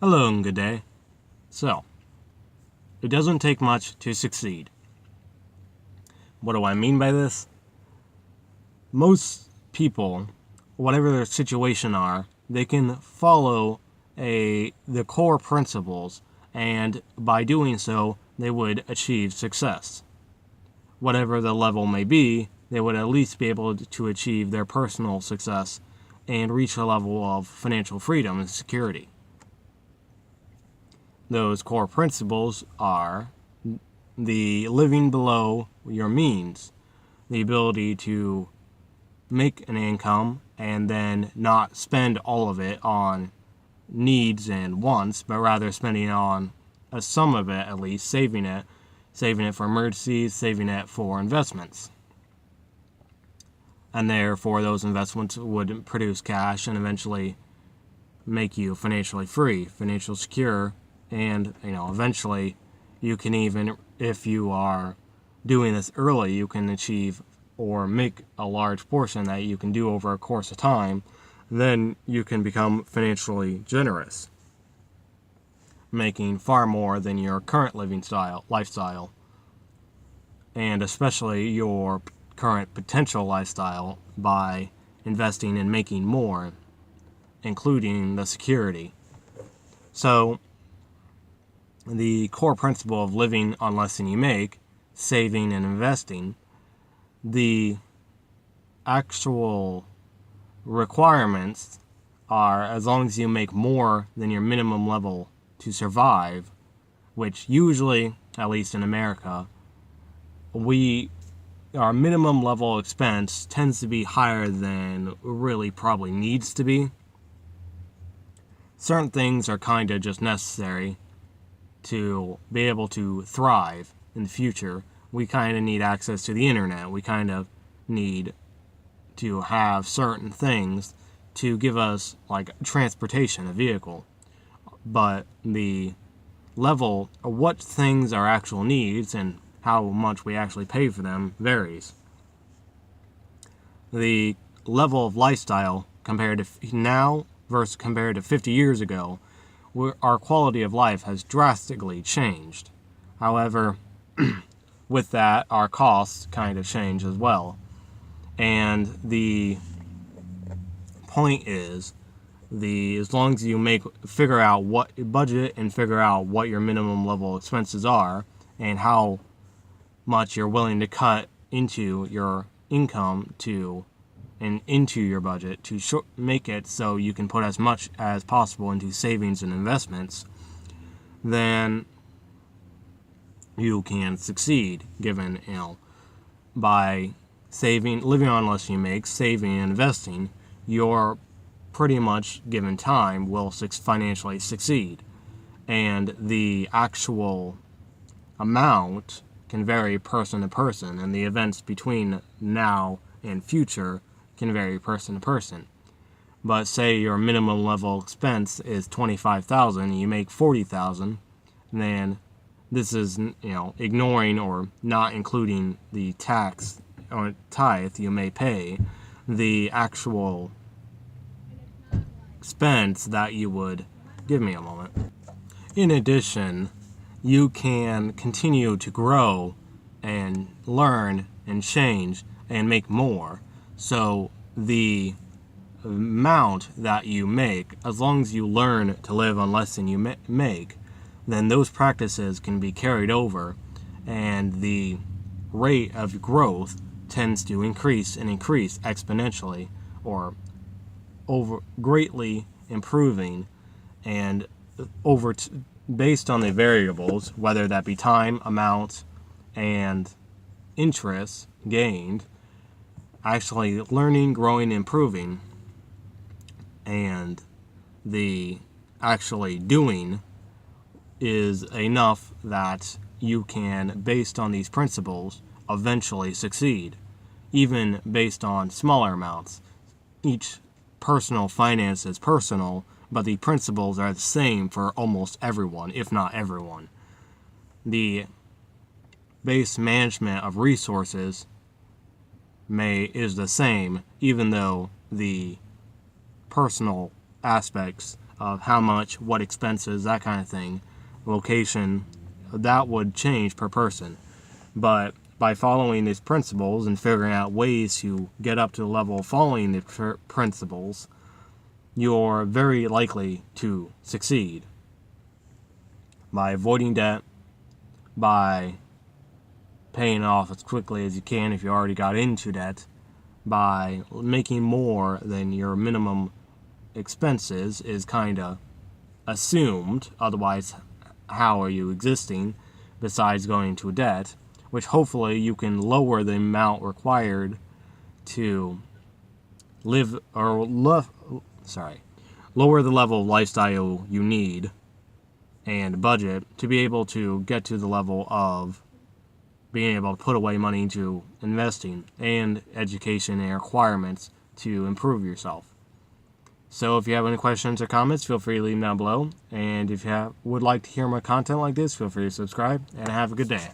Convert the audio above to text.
Hello and good day. So, it doesn't take much to succeed. What do I mean by this? Most people, whatever their situation are, they can follow the core principles, and by doing so, they would achieve success. Whatever the level may be, they would at least be able to achieve their personal success and reach a level of financial freedom and security. Those core principles are the living below your means, the ability to make an income and then not spend all of it on needs and wants, but rather spending on a sum of it, at least saving it for emergencies, saving it for investments. And therefore those investments would produce cash and eventually make you financially free, financially secure, and eventually you can, even if you are doing this early, you can achieve or make a large portion that you can do over a course of time. Then you can become financially generous, making far more than your current lifestyle, and especially your current potential lifestyle, by investing in making more, including the security. So the core principle of living on less than you make, saving and investing, the actual requirements are, as long as you make more than your minimum level to survive, which usually, at least in America, our minimum level expense tends to be higher than really probably needs to be. Certain things are kind of just necessary to be able to thrive in the future. We kind of need access to the internet. We kind of need to have certain things to give us, like transportation, a vehicle. But the level of what things are actual needs and how much we actually pay for them varies. The level of lifestyle compared to now versus compared to 50 years ago, our quality of life has drastically changed. However, with that, our costs kind of change as well. And the point is, as long as you figure out what budget and figure out what your minimum level expenses are and how much you're willing to cut into your income and into your budget to make it so you can put as much as possible into savings and investments, then you can succeed, given, by living on less you make, saving and investing, you're pretty much, given time, will financially succeed. And the actual amount can vary person to person, and the events between now and future can vary person to person. But say your minimum level expense is $25,000 and you make $40,000, then this is, ignoring or not including the tax or tithe you may pay, the actual expense that you would... Give me a moment. In addition, you can continue to grow and learn and change and make more. So the amount that you make, as long as you learn to live on less than you make, then those practices can be carried over, and the rate of growth tends to increase exponentially, or greatly improving, and based on the variables, whether that be time, amount, and interest gained, actually learning, growing, improving, and the actually doing is enough that you can, based on these principles, eventually succeed, even based on smaller amounts. Each personal finance is personal, but the principles are the same for almost everyone, if not everyone. The base management of resources is the same, even though the personal aspects of how much, what expenses, that kind of thing, location, that would change per person. But by following these principles and figuring out ways to get up to the level of following the principles, you're very likely to succeed. By avoiding debt, by paying off as quickly as you can if you already got into debt, by making more than your minimum expenses is kind of assumed. Otherwise, how are you existing besides going into debt? Which hopefully you can lower the amount required to lower the level of lifestyle you need and budget to be able to get to the level of being able to put away money into investing and education and requirements to improve yourself. So if you have any questions or comments, feel free to leave them down below. And if you would like to hear more content like this, feel free to subscribe, and have a good day.